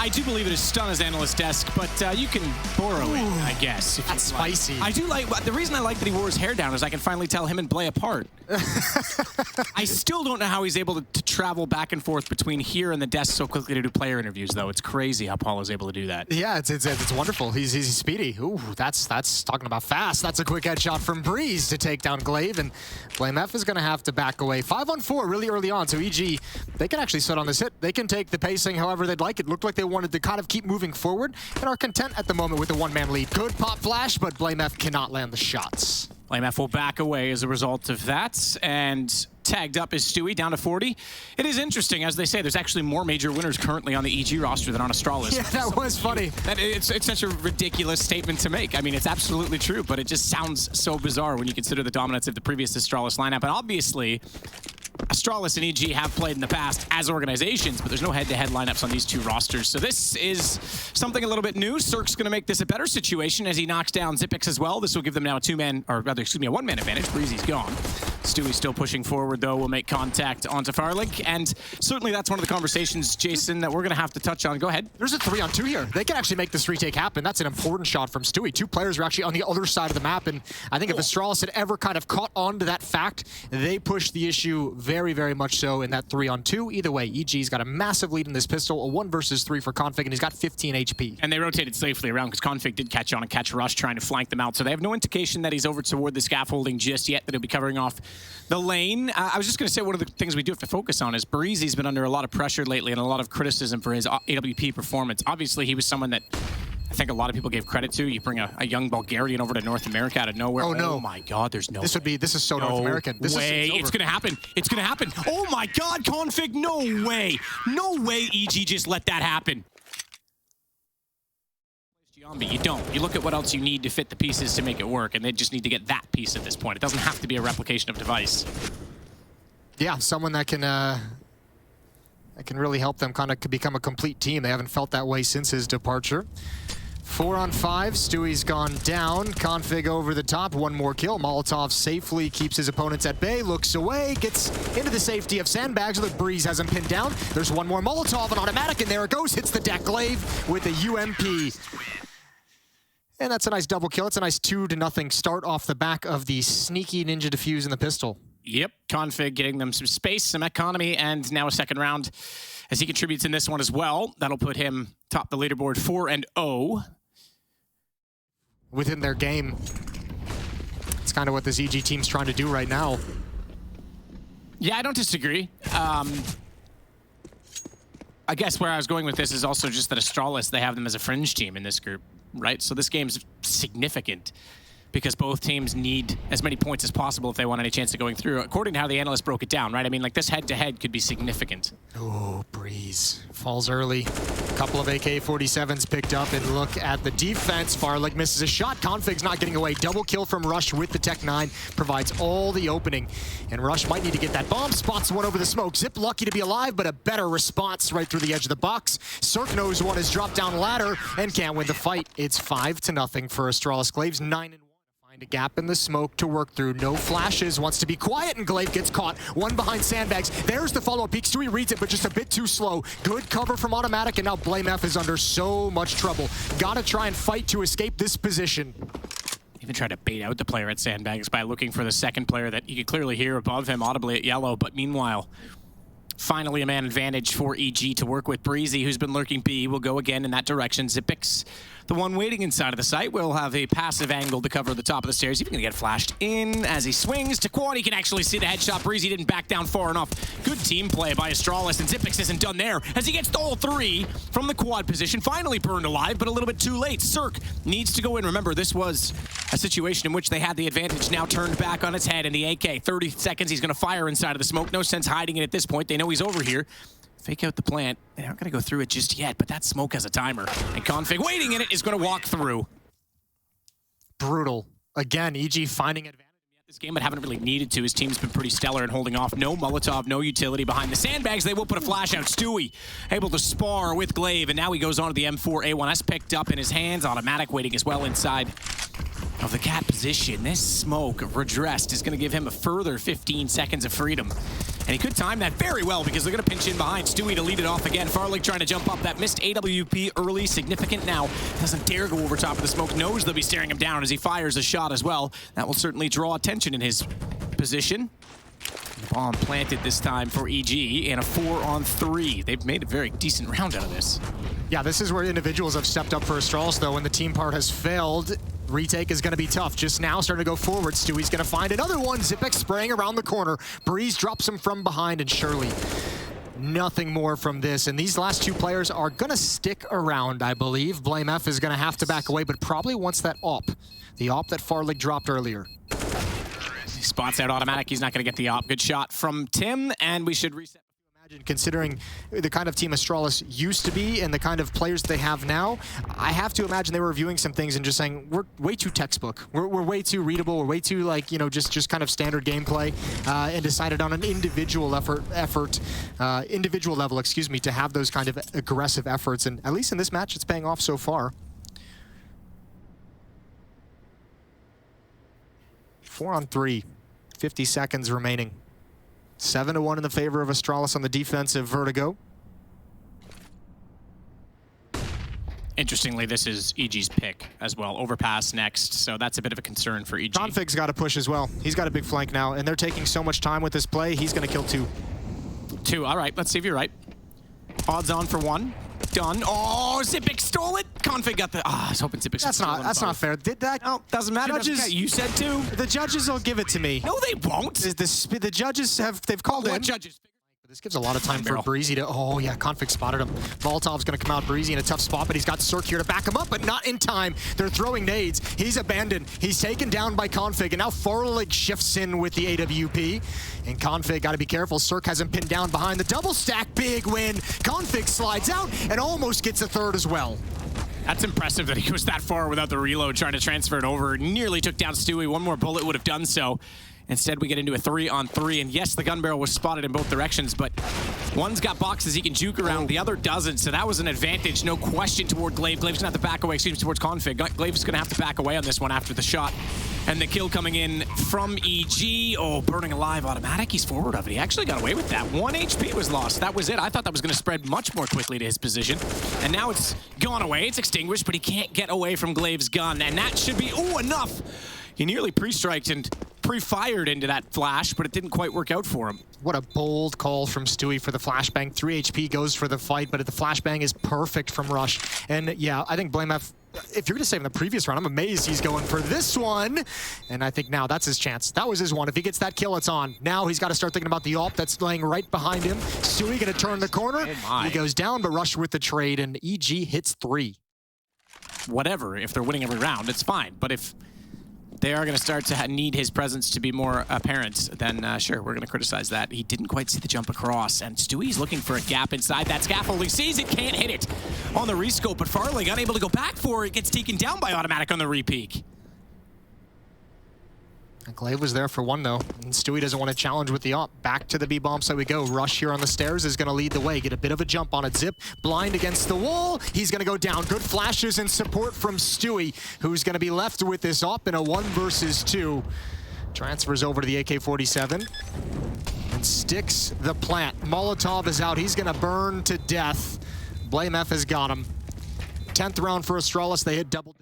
I do believe it is Stunna's analyst desk, but you can borrow it, I guess. If That's spicy. I do like, the reason I like that he wore his hair down is I can finally tell him and Blay apart. I still don't know how he's able to travel back and forth between here and the desk so quickly to do player interviews, though. It's crazy how Paul is able to do that. Yeah, it's wonderful. He's speedy. Ooh, that's talking about fast. That's a quick headshot from Breeze to take down Glaive, and BlameF is going to have to back away. 5-on-4 really early on, so EG, they can actually sit on this hit. They can take the pacing however they'd like. It looked like they wanted to kind of keep moving forward and are content at the moment with the one-man lead. Good pop flash, but BlameF cannot land the shots. BlameF will back away as a result of that, and tagged up is Stewie, down to 40. It is interesting, as they say, there's actually more major winners currently on the EG roster than on Astralis. Yeah, that was funny. It's such a ridiculous statement to make. I mean, it's absolutely true, but it just sounds so bizarre when you consider the dominance of the previous Astralis lineup. And obviously, Astralis and EG have played in the past as organizations, but there's no head-to-head lineups on these two rosters. So this is something a little bit new. Cirque's going to make this a better situation as he knocks down Xyp9x as well. This will give them now a one-man advantage. Breezy's gone. Stewie's still pushing forward, though. Will make contact onto Farlink, and certainly that's one of the conversations, Jason, that we're going to have to touch on. Go ahead. There's a 3-on-2 here. They can actually make this retake happen. That's an important shot from Stewie. Two players are actually on the other side of the map, and I think if Astralis had ever kind of caught on to that fact, they pushed the issue very, very much so in that 3-on-2. Either way, EG's got a massive lead in this pistol, a 1 versus 3 for Config, and he's got 15 HP. And they rotated safely around because Config did catch on and catch Rush trying to flank them out, so they have no indication that he's over toward the scaffolding just yet, that he'll be covering off the lane. I was just going to say one of the things we do have to focus on is Breezy's been under a lot of pressure lately and a lot of criticism for his AWP performance. Obviously, he was someone that I think a lot of people gave credit to. You bring a young Bulgarian over to North America out of nowhere. Oh, no. Oh my God, there's no way. This is so North American. This way. It's going to happen. It's going to happen. Oh my God, Config, no way. No way EG just let that happen. But you don't. You look at what else you need to fit the pieces to make it work, and they just need to get that piece at this point. It doesn't have to be a replication of device. Yeah, someone that can really help them kind of become a complete team. They haven't felt that way since his departure. 4-on-5, Stewie's gone down. Config over the top, one more kill. Molotov safely keeps his opponents at bay, looks away, gets into the safety of sandbags. Look, Breeze has him pinned down. There's one more Molotov, an automatic, and there it goes. Hits the deck. Glaive with a UMP. And that's a nice double kill. It's a nice 2-0 start off the back of the sneaky ninja defuse in the pistol. Yep, Config getting them some space, some economy, and now a second round as he contributes in this one as well. That'll put him top the leaderboard 4-0. Within their game. It's kind of what this EG team's trying to do right now. Yeah, I don't disagree. I guess where I was going with this is also just that Astralis, they have them as a fringe team in this group, right? So this game's significant because both teams need as many points as possible if they want any chance of going through, according to how the analyst broke it down, right? I mean, like, this head-to-head could be significant. Oh, Breeze falls early. A couple of AK-47s picked up, and look at the defense. Farlink misses a shot. Config's not getting away. Double kill from Rush with the Tech 9 provides all the opening, and Rush might need to get that bomb. Spots one over the smoke. Zip lucky to be alive, but a better response right through the edge of the box. Cirque knows one has dropped down ladder and can't win the fight. It's 5-0 for Astralis. Glaive's 9-1. Find a gap in the smoke to work through. No flashes. Wants to be quiet, and Glaive gets caught. One behind sandbags. There's the follow-up peek. Stewie reads it, but just a bit too slow. Good cover from automatic, and now BlameF is under so much trouble. Gotta try and fight to escape this position. Even tried to bait out the player at sandbags by looking for the second player that you could clearly hear above him audibly at yellow, but meanwhile, finally a man advantage for EG to work with. Breezy, who's been lurking B, will go again in that direction. Xyp9x, the one waiting inside of the site, will have a passive angle to cover the top of the stairs. Even gonna get flashed in as he swings to quad. He can actually see the headshot. Breezy didn't back down far enough. Good team play by Astralis, and Xyp9x isn't done there as he gets the all 3 from the quad position. Finally burned alive, but a little bit too late. Cirque needs to go in. Remember, this was a situation in which they had the advantage, now turned back on its head in the AK. 30 seconds, he's gonna fire inside of the smoke. No sense hiding it at this point. They know he's over here. Fake out the plant. They aren't going to go through it just yet, but that smoke has a timer. And Config, waiting in it, is going to walk through. Brutal. Again, EG finding advantage. This game, but haven't really needed to. His team's been pretty stellar and holding off. No Molotov, no utility behind the sandbags. They will put a flash out. Stewie able to spar with Glaive, and now he goes on to the M4A1S picked up in his hands. Automatic waiting as well inside of the cat position. This smoke redressed is going to give him a further 15 seconds of freedom And he could time that very well because they're going to pinch in behind Stewie to lead it off again. Farlig trying to jump up. That missed AWP early, significant now. Doesn't dare go over top of the smoke. Knows they'll be staring him down as he fires a shot as well. That will certainly draw attention in his position. Bomb planted this time for EG in a 4-on-3. They've made a very decent round out of this. Yeah, this is where individuals have stepped up for Astralis, though. When the team part has failed, retake is going to be tough. Just now, starting to go forward. Stewie's going to find another one. Zipek spraying around the corner. Breeze drops him from behind, and surely nothing more from this. And these last two players are going to stick around, I believe. Blame F is going to have to back away, but probably wants that AWP. The AWP that Farlig dropped earlier. He spots out automatic. He's not going to get the AWP. Good shot from Tim, and we should reset. Considering the kind of team Astralis used to be and the kind of players they have now, I have to imagine they were reviewing some things and just saying, we're way too textbook. We're way too readable. We're way too, like, you know, just kind of standard gameplay, and decided on an individual individual level, excuse me, to have those kind of aggressive efforts. And at least in this match, it's paying off so far. 4-on-3, 50 seconds remaining. 7-1 in the favor of Astralis on the defensive vertigo. Interestingly, this is EG's pick as well. Overpass next, so that's a bit of a concern for EG. Config's got to push as well. He's got a big flank now, and they're taking so much time with this play. He's going to kill two. Two, all right. Let's see if you're right. Odds on for one. Done. Oh, Zipek stole it. Config got the. I was hoping Zipek. That's not fair. Did that? No, doesn't matter. Judges, you said two. The judges will give it to me. No, they won't. The judges they've called what in. Judges? This gives a lot of time for Breezy to. Oh yeah, Config spotted him. Molotov's gonna come out. Breezy in a tough spot, but he's got Cirque here to back him up, but not in time. They're throwing nades. He's abandoned. He's taken down by Config, and now Farlig shifts in with the AWP. And Config got to be careful. Cirque has him pinned down behind the double stack. Big win. Config slides out and almost gets a third as well. That's impressive that he was that far without the reload, trying to transfer it over. Nearly took down Stewie. One more bullet would have done so. Instead, we get into a 3-on-3, and yes, the gun barrel was spotted in both directions, but one's got boxes he can juke around, the other doesn't, so that was an advantage, no question, toward Glaive. Glaive's gonna have to back away, excuse me, towards Config. Glaive's gonna have to back away on this one after the shot. And the kill coming in from EG. Oh, burning alive automatic. He's forward of it. He actually got away with that. 1 HP was lost. That was it. I thought that was gonna spread much more quickly to his position. And now it's gone away, it's extinguished, but he can't get away from Glaive's gun, and that should be, enough. He nearly pre-striked and pre-fired into that flash, but it didn't quite work out for him. What a bold call from Stewie for the flashbang. 3 HP goes for the fight, but the flashbang is perfect from Rush. And yeah, I think Blame F, if you're gonna say in the previous round, I'm amazed he's going for this one. And I think now that's his chance. That was his one. If he gets that kill, it's on. Now he's got to start thinking about the AWP that's laying right behind him. Stewie gonna turn the corner. He goes down, but Rush with the trade, and EG hits 3. Whatever, if they're winning every round, it's fine. But if they are going to start to need his presence to be more apparent, then sure, we're going to criticize that. He didn't quite see the jump across, and Stewie's looking for a gap inside that scaffold. He sees it, can't hit it on the rescope, but Farlig unable to go back for it, gets taken down by automatic on the repeak. Glaive was there for one, though, and Stewie doesn't want to challenge with the AWP. Back to the B-bomb side we go. Rush here on the stairs is going to lead the way. Get a bit of a jump on it. Zip, blind against the wall. He's going to go down. Good flashes and support from Stewie, who's going to be left with this AWP in a 1 versus 2. Transfers over to the AK-47 and sticks the plant. Molotov is out. He's going to burn to death. Blame F has got him. 10th round for Astralis. They hit double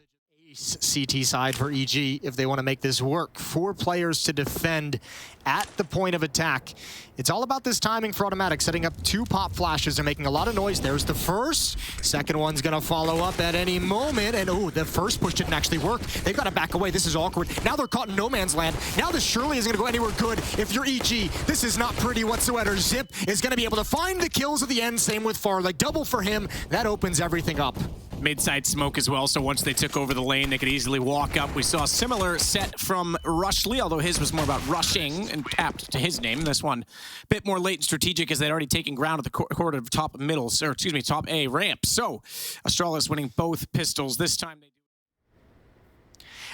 CT side for EG if they want to make this work. 4 players to defend at the point of attack. It's all about this timing for automatic, setting up 2 pop flashes. They're making a lot of noise. There's the first. Second one's going to follow up at any moment. And the first push didn't actually work. They've got to back away. This is awkward. Now they're caught in no man's land. Now this surely isn't going to go anywhere good if you're EG. This is not pretty whatsoever. Zip is going to be able to find the kills at the end. Same with Farlig. Double for him. That opens everything up. Mid-side smoke as well, so once they took over the lane, they could easily walk up. We saw a similar set from Rushley, although his was more about rushing and apt to his name. This one, a bit more late and strategic as they'd already taken ground at the court of top A ramp. So, Astralis winning both pistols. This time they do.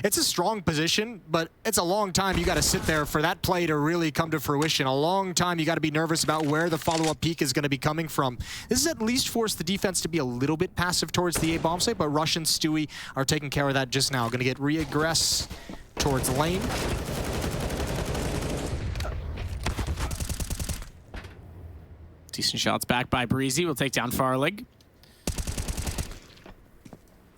It's a strong position, but it's a long time you got to sit there for that play to really come to fruition. A long time you got to be nervous about where the follow-up peak is going to be coming from. This has at least forced the defense to be a little bit passive towards the A-bomb site, but Rush and Stewie are taking care of that just now. Going to get re-aggress towards lane. Decent shots back by Breezy. We'll take down Farlig.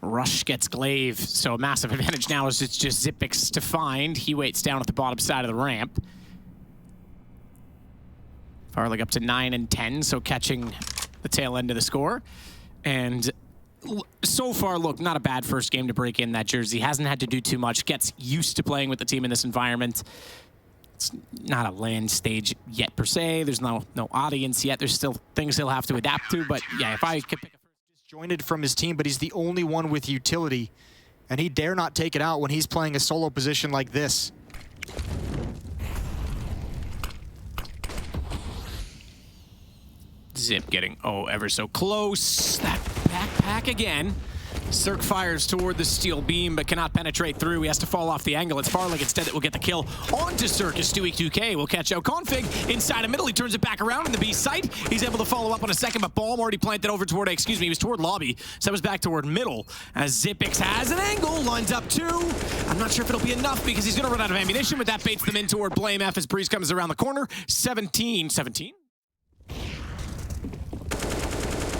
Rush gets Glaive, so a massive advantage now is it's just Zipix to find. He waits down at the bottom side of the ramp. Farlig up to 9 and 10, so catching the tail end of the score. And so far, look, not a bad first game to break in that jersey. Hasn't had to do too much. Gets used to playing with the team in this environment. It's not a land stage yet, per se. There's no audience yet. There's still things he'll have to adapt to. But yeah, if I could pick a disjointed from his team, but he's the only one with utility. And he dare not take it out when he's playing a solo position like this. Zip getting, ever so close. That backpack again. Cirque fires toward the steel beam, but cannot penetrate through. He has to fall off the angle. It's Farlig instead that will get the kill. Onto Cirque as Stewie2K will catch out Config. Inside the middle, he turns it back around in the B site. He's able to follow up on a second, but Balm already planted over toward, he was toward lobby. So that was back toward middle. As Zipix has an angle, lines up 2. I'm not sure if it'll be enough because he's going to run out of ammunition, but that baits them in toward Blame F as Breeze comes around the corner. 17.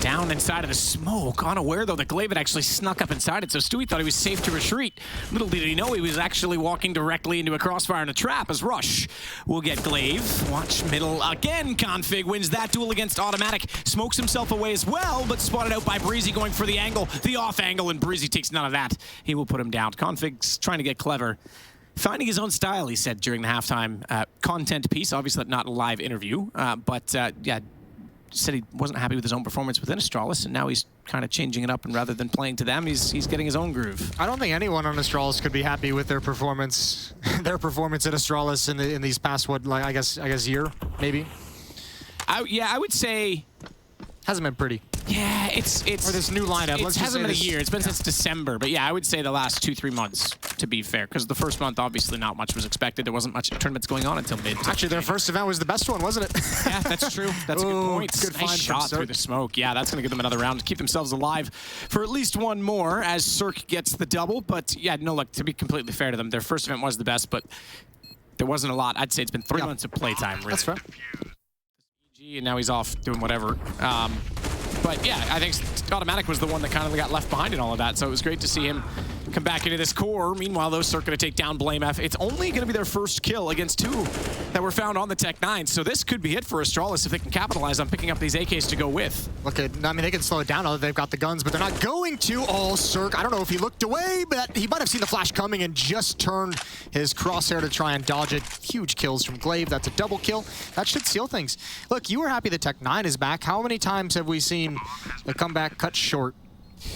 Down inside of the smoke. Unaware, though, that Glaive had actually snuck up inside it, so Stewie thought he was safe to retreat. Little did he know he was actually walking directly into a crossfire and a trap as Rush will get Glaive. Watch middle again. Config wins that duel against Automatic. Smokes himself away as well, but spotted out by Breezy going for the angle, the off angle, and Breezy takes none of that. He will put him down. Config's trying to get clever. Finding his own style, he said during the halftime content piece. Obviously not a live interview, but yeah, said he wasn't happy with his own performance within Astralis, and now he's kind of changing it up, and rather than playing to them, he's getting his own groove. I don't think anyone on Astralis could be happy with their performance at Astralis in these past, what, like, I guess year, maybe? Yeah, I would say... Hasn't been pretty. Yeah, it's or this new lineup. It hasn't been a year. It's been since December. But yeah, I would say the last 2-3 months, to be fair, because the first month, obviously, not much was expected. There wasn't much tournaments going on until mid. Actually, their first event was the best one, wasn't it? Yeah, that's true. That's a good point. Good nice shot through the smoke. Yeah, that's going to give them another round to keep themselves alive for at least one more as Cirque gets the double. But yeah, no, look, to be completely fair to them, their first event was the best, but there wasn't a lot. I'd say it's been 3 months of playtime, really. That's fair. And now he's off doing whatever. But yeah, I think Automatic was the one that kind of got left behind in all of that, so it was great to see him come back into this core. Meanwhile, those are going to take down Blame F. It's only going to be their first kill against 2 that were found on the Tech 9, so this could be it for Astralis if they can capitalize on picking up these AKs to go with. Look, I mean, they can slow it down now that they've got the guns, but they're not going to. Cirque, I don't know if he looked away, but he might have seen the flash coming and just turned his crosshair to try and dodge it. Huge kills from Glaive. That's a double kill. That should seal things. Look, you were happy the Tech 9 is back. How many times have we seen a comeback cut short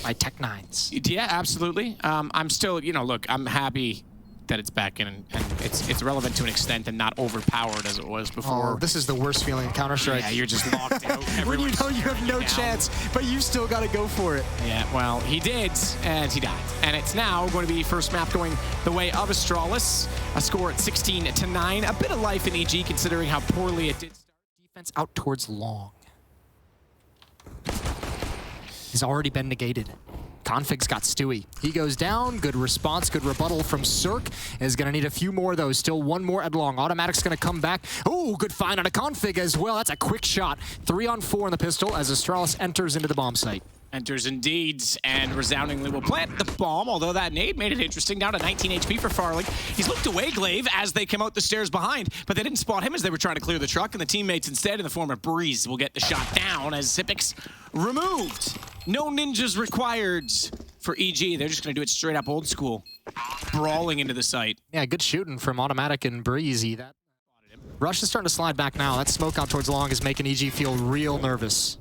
by Tech 9s? Yeah, absolutely. I'm still, look, I'm happy that it's back in and it's relevant to an extent and not overpowered as it was before. Oh, this is the worst feeling in Counter-Strike. Yeah, you're just locked out. When you know you have no chance, but you still got to go for it. Yeah, well, he did, and he died. And it's now going to be first map going the way of Astralis. A score at 16-9. A bit of life in EG considering how poorly it did start. Defense out towards long. He's already been negated. Config's got Stewie. He goes down. Good response. Good rebuttal from Cirque. Is going to need a few more of those. Still one more at long. Automatic's going to come back. Oh, good find on a Config as well. That's a quick shot. 3-on-4 on the pistol as Astralis enters into the bomb site. Enters indeed, and resoundingly will plant the bomb, although that nade made it interesting. Down to 19 HP for Farlig. He's looked away, Glaive, as they come out the stairs behind, but they didn't spot him as they were trying to clear the truck, and the teammates instead, in the form of Breeze, will get the shot down as Zipix removed. No ninjas required for EG. They're just going to do it straight up old school, brawling into the site. Yeah, good shooting from Automatic and Breezy. That Rush is starting to slide back now. That smoke out towards long is making EG feel real nervous.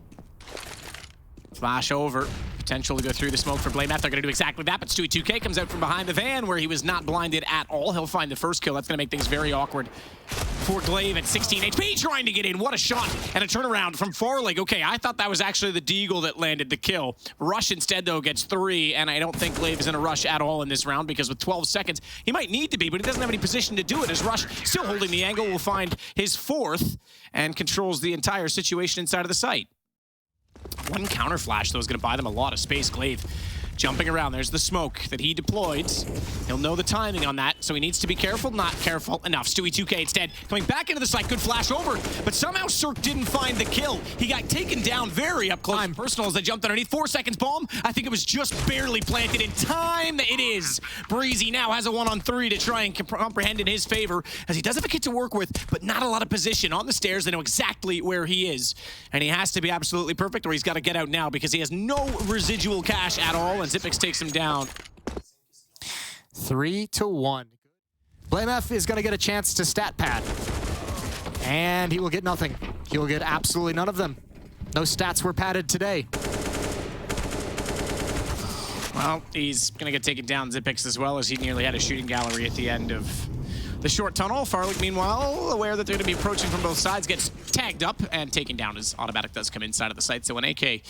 Flash over. Potential to go through the smoke for Blame F. They're going to do exactly that, but Stewie2K comes out from behind the van where he was not blinded at all. He'll find the first kill. That's going to make things very awkward for Glaive at 16 HP, trying to get in. What a shot and a turnaround from Farlig. Okay, I thought that was actually the Deagle that landed the kill. Rush instead, though, gets 3, and I don't think Glaive is in a rush at all in this round because with 12 seconds, he might need to be, but he doesn't have any position to do it as Rush, still holding the angle, will find his 4th and controls the entire situation inside of the site. One counter flash, though, is going to buy them a lot of space. Glaive jumping around. There's the smoke that he deployed. He'll know the timing on that, so he needs to be careful. Not careful enough. Stewie 2K instead coming back into the site. Good flash over, but somehow Cirque didn't find the kill. He got taken down very up close and personal as they jumped underneath. 4 seconds bomb. I think it was just barely planted in time. It is. Breezy now has a 1-on-3 to try and comprehend in his favor, as he does have a kid to work with, but not a lot of position. On the stairs, they know exactly where he is, and he has to be absolutely perfect, or he's got to get out now because he has no residual cash at all, and Xyp9x takes him down. 3-1. BlameF is going to get a chance to stat pad, and he will get nothing. He will get absolutely none of them. No stats were padded today. Well, he's going to get taken down, Xyp9x, as well, as he nearly had a shooting gallery at the end of the short tunnel. Farlig, meanwhile, aware that they're going to be approaching from both sides, gets tagged up and taken down as Automatic does come inside of the site. So an AK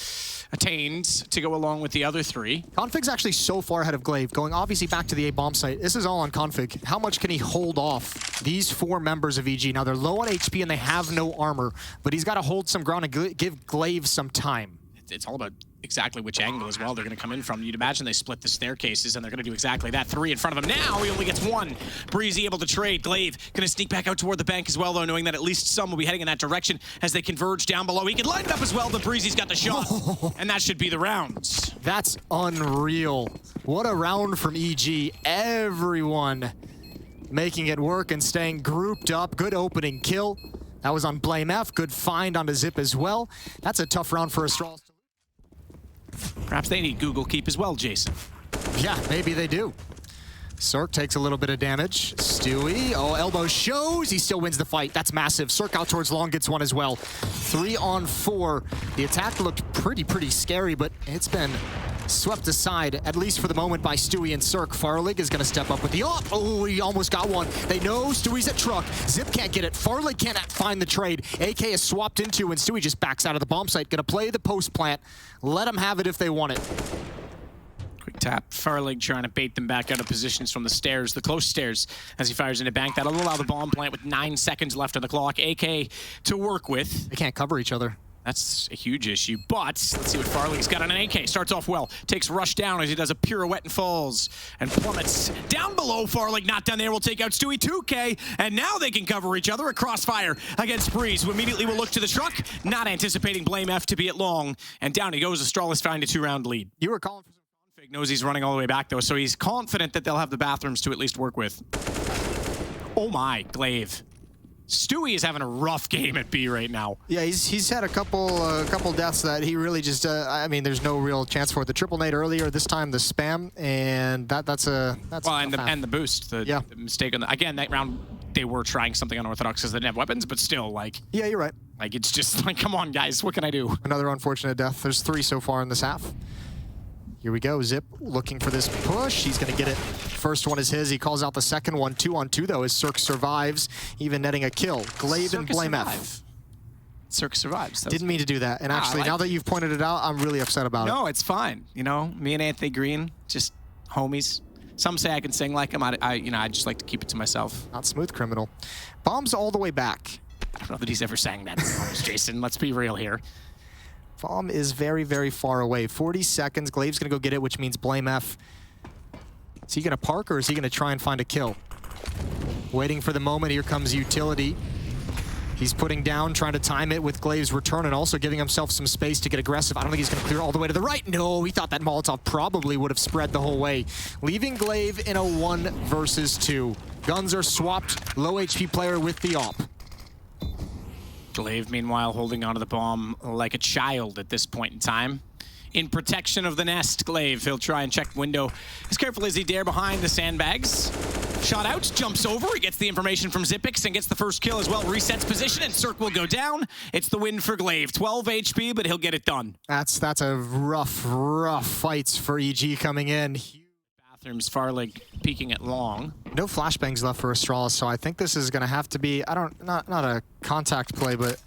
attained to go along with the other three. Config's actually so far ahead of Glaive, going obviously back to the A bomb site. This is all on Config. How much can he hold off these 4 members of EG? Now, they're low on HP and they have no armor, but he's got to hold some ground and give Glaive some time. It's all about exactly which angle as well they're going to come in from. You'd imagine they split the staircases, and they're going to do exactly that. 3 in front of him now. He only gets 1. Breezy able to trade. Glaive going to sneak back out toward the bank as well, though, knowing that at least some will be heading in that direction as they converge down below. He can line it up as well, but Breezy's got the shot, and that should be the round. That's unreal. What a round from EG. Everyone making it work and staying grouped up. Good opening kill. That was on BlameF. Good find onto Xyp as well. That's a tough round for Astralis. Perhaps they need Google Keep as well, Jason. Yeah, maybe they do. Cirque takes a little bit of damage. Stewie, oh, elbow shows. He still wins the fight. That's massive. Cirque out towards long gets one as well. 3 on 4. The attack looked pretty scary, but it's been swept aside, at least for the moment, by Stewie and Cirque. Farlig is going to step up with the op. Oh, he almost got one. They know Stewie's at truck. Xyp can't get it. Farlig can't find the trade. AK is swapped into, and Stewie just backs out of the bomb site. Going to play the post plant. Let them have it if they want it. Quick tap. Farlig trying to bait them back out of positions from the stairs, the close stairs, as he fires into bank. That'll allow the bomb plant with 9 seconds left on the clock. AK to work with. They can't cover each other. That's a huge issue, but let's see what Farlig's got on an AK. Starts off well, takes Rush down as he does a pirouette and falls, and plummets down below. Farlig not done there, will take out Stewie 2K, and now they can cover each other. A crossfire against Breeze, who immediately will look to the truck, not anticipating BlameF to be at long, and down he goes. Astralis find a 2-round lead. You were calling for some Config knows he's running all the way back, though, so he's confident that they'll have the bathrooms to at least work with. Oh my, Glaive. Stewie is having a rough game at B right now. Yeah, he's had a couple deaths that he really just, I mean, there's no real chance for it. The triple nade earlier, this time the spam, and that's well, and the boost, the mistake on the, again, that round they were trying something unorthodox because they didn't have weapons, but still, like, yeah, you're right. Like, it's just like, come on, guys, what can I do? Another unfortunate death. There's 3 so far in this half. Here we go. Xyp looking for this push. He's going to get it. First one is his. He calls out the second one. 2 on 2, though, as Cirque survives, even netting a kill. Glaive and BlameF. Cirque survives. Didn't mean to do that. And actually, now that you've pointed it out, I'm really upset about it. No, it's fine. You know, me and Anthony Green, just homies. Some say I can sing like him. I just like to keep it to myself. Not smooth criminal. Bombs all the way back. I don't know that he's ever sang that, Jason. Let's be real here. Bomb is very far away. 40 seconds. Glaive's going to go get it, which means BlameF. Is he going to park, or is he going to try and find a kill? Waiting for the moment. Here comes Utility. He's putting down, trying to time it with Glaive's return, and also giving himself some space to get aggressive. I don't think he's going to clear all the way to the right. No, he thought that Molotov probably would have spread the whole way. Leaving Glaive in a 1 versus 2. Guns are swapped. Low HP player with the op. Glaive, meanwhile, holding onto the bomb like a child at this point in time. In protection of the nest, Glaive, he'll try and check window as carefully as he dare behind the sandbags. Shot out, jumps over, he gets the information from Xyp9x and gets the first kill as well. Resets position, and Cirque will go down. It's the win for Glaive. 12 HP, but he'll get it done. That's a rough fights for EG coming in. Bathrooms, Farlig peeking at long. No flashbangs left for Astralis, so I think this is going to have to be, not a contact play, but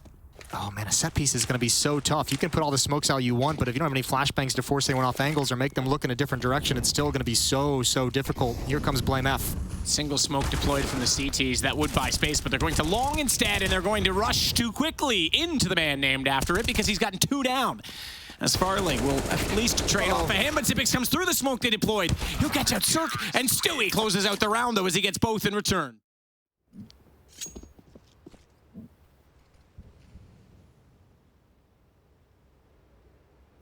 oh man, a set piece is going to be so tough. You can put all the smokes out you want, but if you don't have any flashbangs to force anyone off angles or make them look in a different direction, it's still going to be so difficult. Here comes BlameF. Single smoke deployed from the CTs. That would buy space, but they're going to long instead, and they're going to rush too quickly into the man named after it because he's gotten 2 down. as Farling will at least trade off of him, but Zipix comes through the smoke they deployed. He'll catch out Cirque, and Stewie closes out the round, though, as he gets both in return.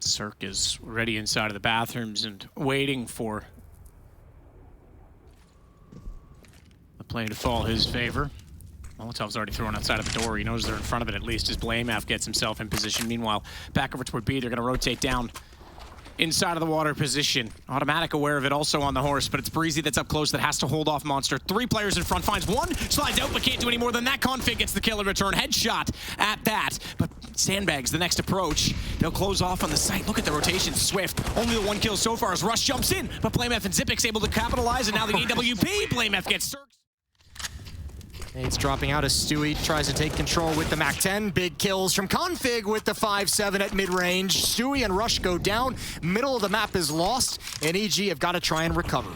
Cirque is ready inside of the bathrooms and waiting for the play to fall his favor. Molotov's already thrown outside of the door. He knows they're in front of it at least as Blamaf gets himself in position. Meanwhile, back over toward B, they're going to rotate down inside of the water position. Automatic aware of it also on the horse, but it's Breezy that's up close that has to hold off Monster. 3 players in front, finds one, slides out, but can't do any more than that. Config gets the kill in return. Headshot at that, but Sandbags the next approach. They'll close off on the site. Look at the rotation, swift. Only the 1 kill so far as Rush jumps in, but Blamef and Zipix able to capitalize, and now the AWP. Blamef gets Cirque. Nate's dropping out as Stewie tries to take control with the MAC-10. Big kills from Config with the 5-7 at mid-range. Stewie and Rush go down. Middle of the map is lost, and EG have got to try and recover.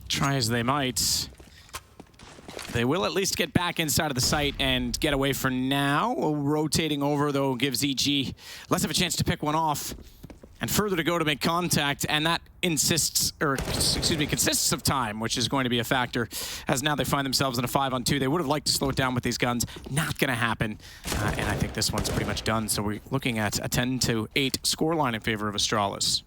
Try as they might. They will at least get back inside of the site and get away for now. Rotating over, though, gives EG less of a chance to pick one off. And further to go to make contact, and that consists of time, which is going to be a factor, as now they find themselves in a 5-on-2. They would have liked to slow it down with these guns. Not going to happen, and I think this one's pretty much done. So we're looking at a 10-8 scoreline in favor of Astralis.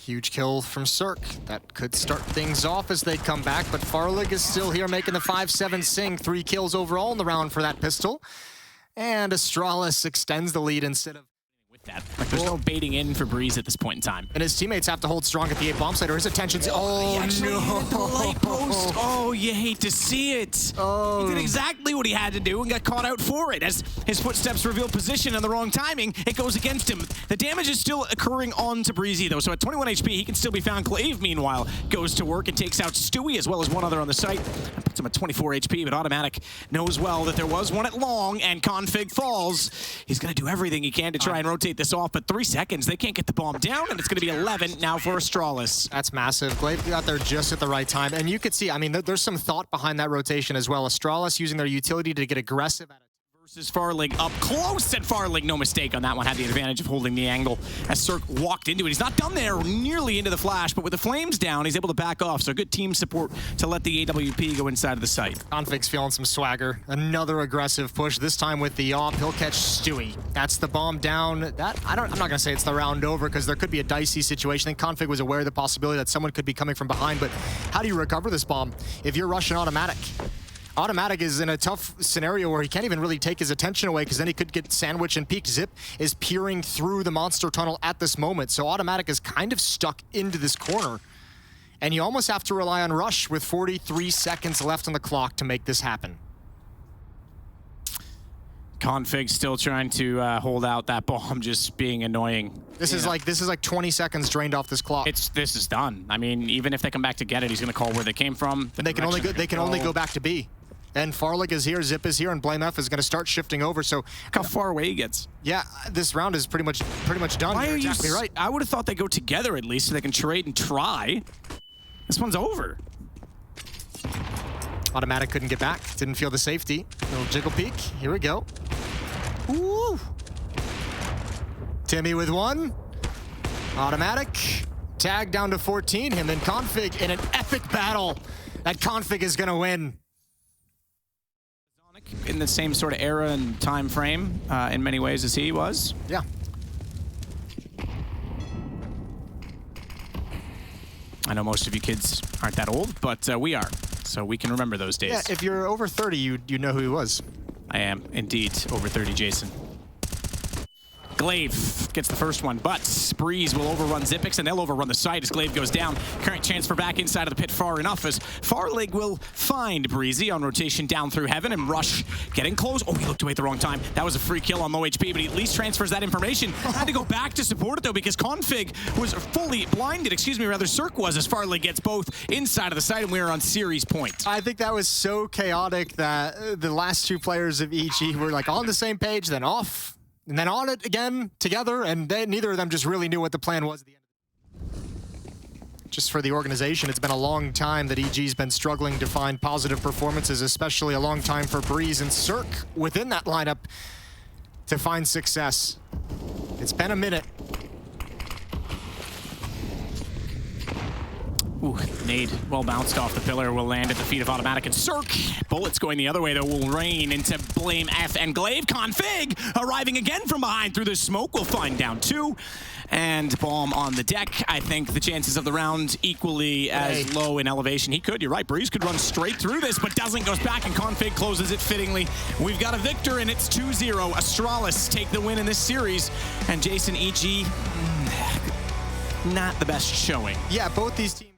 Huge kill from Cirque. That could start things off as they come back, but Farlig is still here making the 5-7 sing. 3 kills overall in the round for that pistol. And Astralis extends the lead instead of... That. Like, there's no baiting in for Breeze at this point in time. And his teammates have to hold strong at the A bomb site, or his attention's... Oh, no! Hit the light post. Oh, you hate to see it. Oh. He did exactly what he had to do and got caught out for it. As his footsteps reveal position and the wrong timing, it goes against him. The damage is still occurring on to Breezy, though, so at 21 HP, he can still be found. Glaive, meanwhile, goes to work and takes out Stewie, as well as one other on the site. That puts him at 24 HP, but Automatic knows well that there was one at long, and Config falls. He's going to do everything he can to try and rotate this off, but 3 seconds, they can't get the bomb down, and it's going to be 11 now for Astralis. That's massive. Glaive got there just at the right time, and you could see, I mean, there's some thought behind that rotation as well. Astralis using their utility to get aggressive at it. Versus Farlig up close, and Farlig, no mistake on that one, had the advantage of holding the angle as Cirque walked into it. He's not done there, nearly into the flash, but with the flames down, he's able to back off, so good team support to let the AWP go inside of the site. Config's feeling some swagger. Another aggressive push, this time with the AWP. He'll catch Stewie. That's the bomb down. I'm not going to say it's the round over, because there could be a dicey situation. I think Config was aware of the possibility that someone could be coming from behind, but how do you recover this bomb if you're rushing Automatic? Automatic is in a tough scenario where he can't even really take his attention away, because then he could get sandwiched and peeked. Zip is peering through the monster tunnel at this moment, so Automatic is kind of stuck into this corner. And you almost have to rely on Rush with 43 seconds left on the clock to make this happen. Config still trying to hold out that bomb, just being annoying. This is like 20 seconds drained off this clock. This is done. I mean, even if they come back to get it, he's going to call where they came from. And they can only go back to B. And Farlig is here, Zip is here, and Blamef is going to start shifting over. So look how far away he gets. Yeah, this round is pretty much done. Why You're are you exactly right. I would have thought they go together at least, so they can trade and try. This one's over. Automatic couldn't get back. Didn't feel the safety. Little jiggle peek. Here we go. Ooh. Timmy with 1. Automatic. Tag down to 14. Him and Config in an epic battle that Config is going to win. In the same sort of era and time frame in many ways as he was. Yeah. I know most of you kids aren't that old, but we are, so we can remember those days. Yeah, if you're over 30, you know who he was. I am indeed over 30, Jason. Glaive gets the first one, but Breeze will overrun Zipix, and they'll overrun the site as Glaive goes down. Current transfer back inside of the pit far enough as Farlig will find Breezy on rotation down through heaven, and Rush getting close. Oh, he looked away at the wrong time. That was a free kill on low HP, but he at least transfers that information. Had to go back to support it, though, because Config was fully blinded, Cirque was, as Farlig gets both inside of the site, and we are on series point. I think that was so chaotic that the last 2 players of EG were like on the same page, then off, and then on it again together, and neither of them just really knew what the plan was at the end. just for the organization. It's been a long time that EG's been struggling to find positive performances, especially a long time for Breeze and Cirque within that lineup to find success. It's been a minute. Ooh, nade well bounced off the pillar, will land at the feet of Automatic and Cirque. Bullets going the other way though will rain into Blame F and Glaive. Config arriving again from behind through the smoke. We'll find down 2. And Bomb on the deck. I think the chances of the round equally as low in elevation. He could, you're right, Breeze could run straight through this, but doesn't, goes back and Config closes it fittingly. We've got a victor and it's 2-0. Astralis take the win in this series. And Jason, EG, not the best showing. Yeah, both these teams.